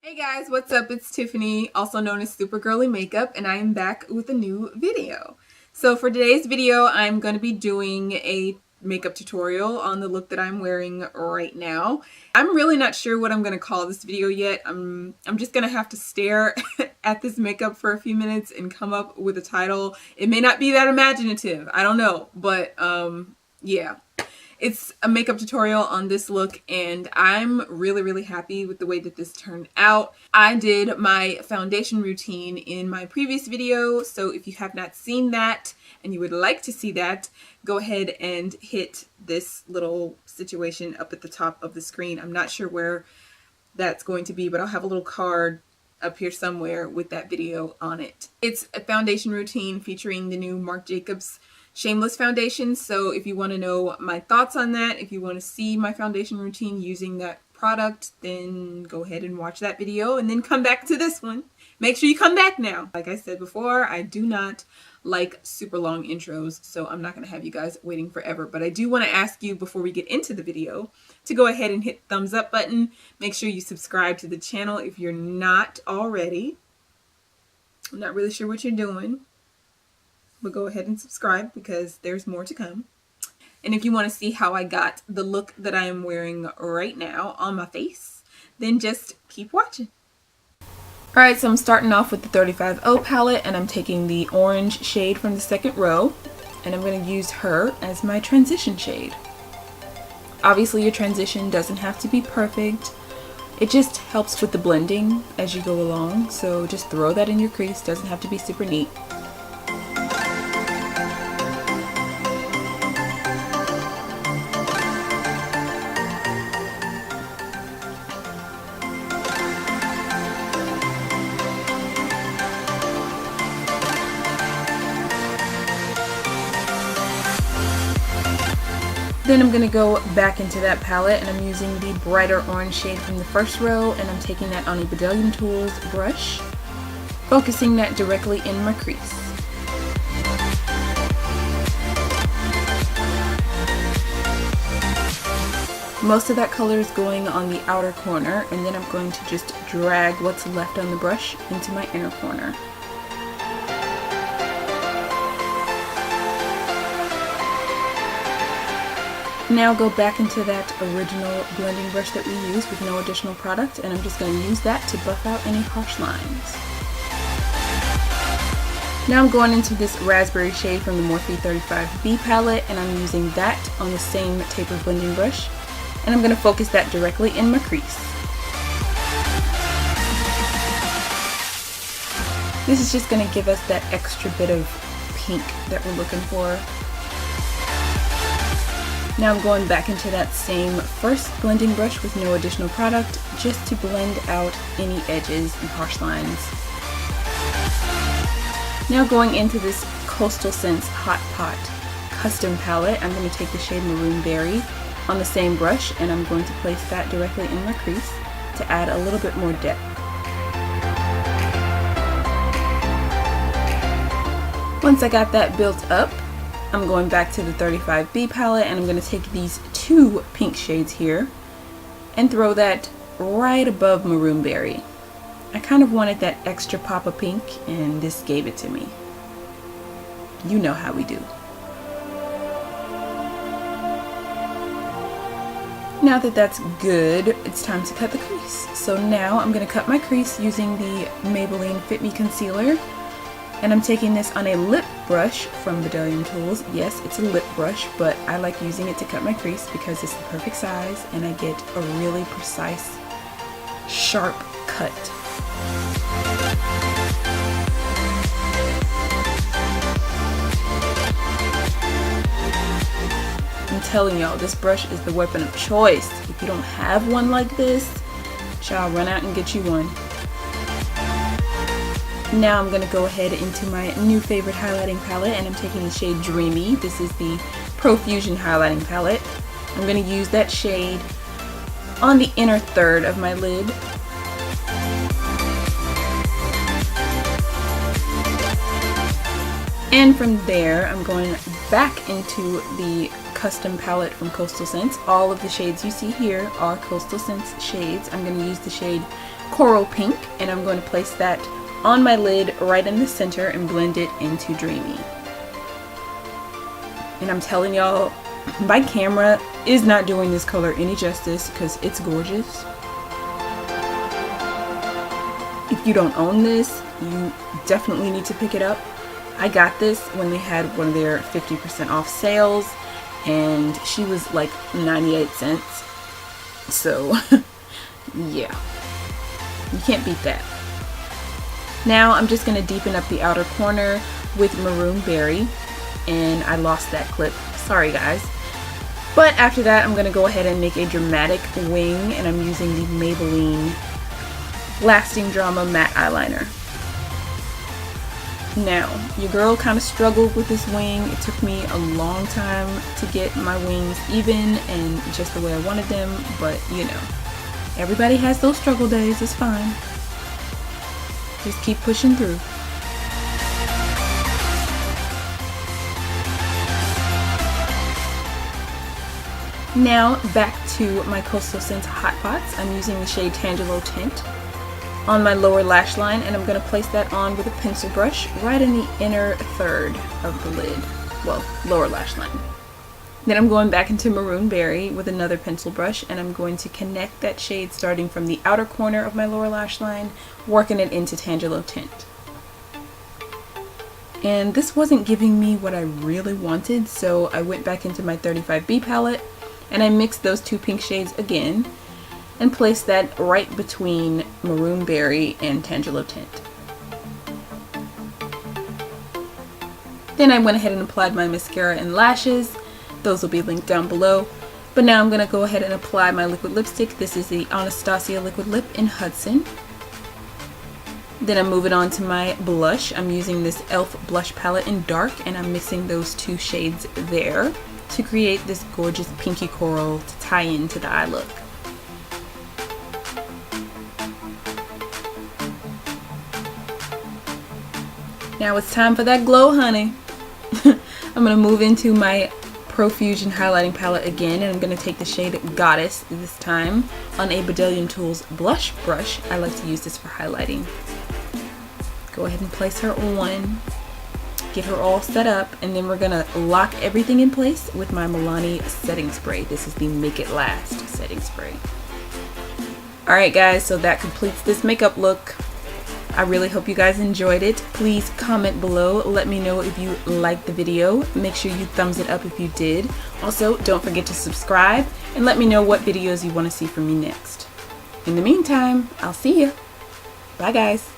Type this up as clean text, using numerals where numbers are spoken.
Hey guys, what's up? It's Tiffany, also known as Super Girly Makeup, and I am back with a new video. So for today's video, I'm going to be doing a makeup tutorial on the look that I'm wearing right now. I'm really not sure what I'm going to call this video yet. I'm just going to have to stare at this makeup for a few minutes and come up with a title. It may not be that imaginative, I don't know, but yeah. It's a makeup tutorial on this look and I'm really happy with the way that this turned out. I did my foundation routine in my previous video, so if you have not seen that and you would like to see that, go ahead and hit this little situation up at the top of the screen. I'm not sure where that's going to be, but I'll have a little card up here somewhere with that video on it. It's a foundation routine featuring the new Marc Jacobs Shameless foundation, so if you want to know my thoughts on that, if you want to see my foundation routine using that product, then go ahead and watch that video and then come back to this one. Make sure you come back now. Like I said before, I do not like super long intros, so I'm not going to have you guys waiting forever, but I do want to ask you before we get into the video to go ahead and hit the thumbs up button. Make sure you subscribe to the channel if you're not already. I'm not really sure what you're doing, but go ahead and subscribe because there's more to come. And if you want to see how I got the look that I am wearing right now on my face, then just keep watching. Alright, so I'm starting off with the 35O palette and I'm taking the orange shade from the second row and I'm going to use her as my transition shade. Obviously your transition doesn't have to be perfect. It just helps with the blending as you go along, so just throw that in your crease. Doesn't have to be super neat. Then I'm going to go back into that palette and I'm using the brighter orange shade from the first row and I'm taking that on a Bedazzling Tools brush, focusing that directly in my crease. Most of that color is going on the outer corner and then I'm going to just drag what's left on the brush into my inner corner. Now go back into that original blending brush that we used with no additional product and I'm just going to use that to buff out any harsh lines. Now I'm going into this raspberry shade from the Morphe 35B palette and I'm using that on the same tapered blending brush and I'm going to focus that directly in my crease. This is just going to give us that extra bit of pink that we're looking for. Now I'm going back into that same first blending brush with no additional product just to blend out any edges and harsh lines. Now going into this Coastal Scents Hot Pot custom palette, I'm going to take the shade Maroon Berry on the same brush and I'm going to place that directly in my crease to add a little bit more depth. Once I got that built up, I'm going back to the 35B palette and I'm going to take these two pink shades here and throw that right above Maroon Berry. I kind of wanted that extra pop of pink and this gave it to me. You know how we do. Now that that's good, it's time to cut the crease. So now I'm going to cut my crease using the Maybelline Fit Me concealer. And I'm taking this on a lip brush from Bedazzling Tools. Yes, it's a lip brush, but I like using it to cut my crease because it's the perfect size and I get a really precise, sharp cut. I'm telling y'all, this brush is the weapon of choice. If you don't have one like this, child, run out and get you one. Now I'm going to go ahead into my new favorite highlighting palette and I'm taking the shade Dreamy. This is the Profusion highlighting palette. I'm going to use that shade on the inner third of my lid. And from there I'm going back into the custom palette from Coastal Scents. All of the shades you see here are Coastal Scents shades. I'm going to use the shade Coral Pink, and I'm going to place that on my lid right in the center and blend it into Dreamy. And I'm telling y'all, my camera is not doing this color any justice because it's gorgeous. If you don't own this, you definitely need to pick it up. I got this when they had one of their 50% off sales, and she was like 98 cents. So yeah, you can't beat that. Now I'm just going to deepen up the outer corner with Maroon Berry, and I lost that clip. Sorry guys. But after that, I'm going to go ahead and make a dramatic wing, and I'm using the Maybelline LAsting Drama matte eyeliner. Now, your girl kind of struggled with this wing. It took me a long time to get my wings even and just the way I wanted them, but you know, everybody has those struggle days. It's fine. Just keep pushing through. Now back to my Coastal Scents Hot Pots. I'm using the shade Tangelo Tint on my lower lash line, and I'm going to place that on with a pencil brush right in the inner third of the lid, well, lower lash line. Then I'm going back into Maroon Berry with another pencil brush, and I'm going to connect that shade starting from the outer corner of my lower lash line, working it into Tangelo Tint. And this wasn't giving me what I really wanted, so I went back into my 35B palette and I mixed those two pink shades again and placed that right between Maroon Berry and Tangelo Tint. Then I went ahead and applied my mascara and lashes. Those will be linked down below. But now I'm going to go ahead and apply my liquid lipstick. This is the Anastasia Liquid Lip in Hudson. Then I'm moving on to my blush. I'm using this E.L.F. blush palette in dark, and I'm mixing those two shades there to create this gorgeous pinky coral to tie into the eye look. Now it's time for that glow, honey. I'm going to move into my Profusion highlighting palette again, and I'm going to take the shade Goddess this time on a Bedelium Tools blush brush. I like to use this for highlighting. Go ahead and place her on, get her all set up, and then we're going to lock everything in place with my Milani setting spray. This is the Make It Last setting spray. Alright guys, so that completes this makeup look. I really hope you guys enjoyed it. Please comment below. Let me know if you liked the video. Make sure you thumbs it up if you did. Also, don't forget to subscribe and let me know what videos you want to see from me next. In the meantime, I'll see ya. Bye guys.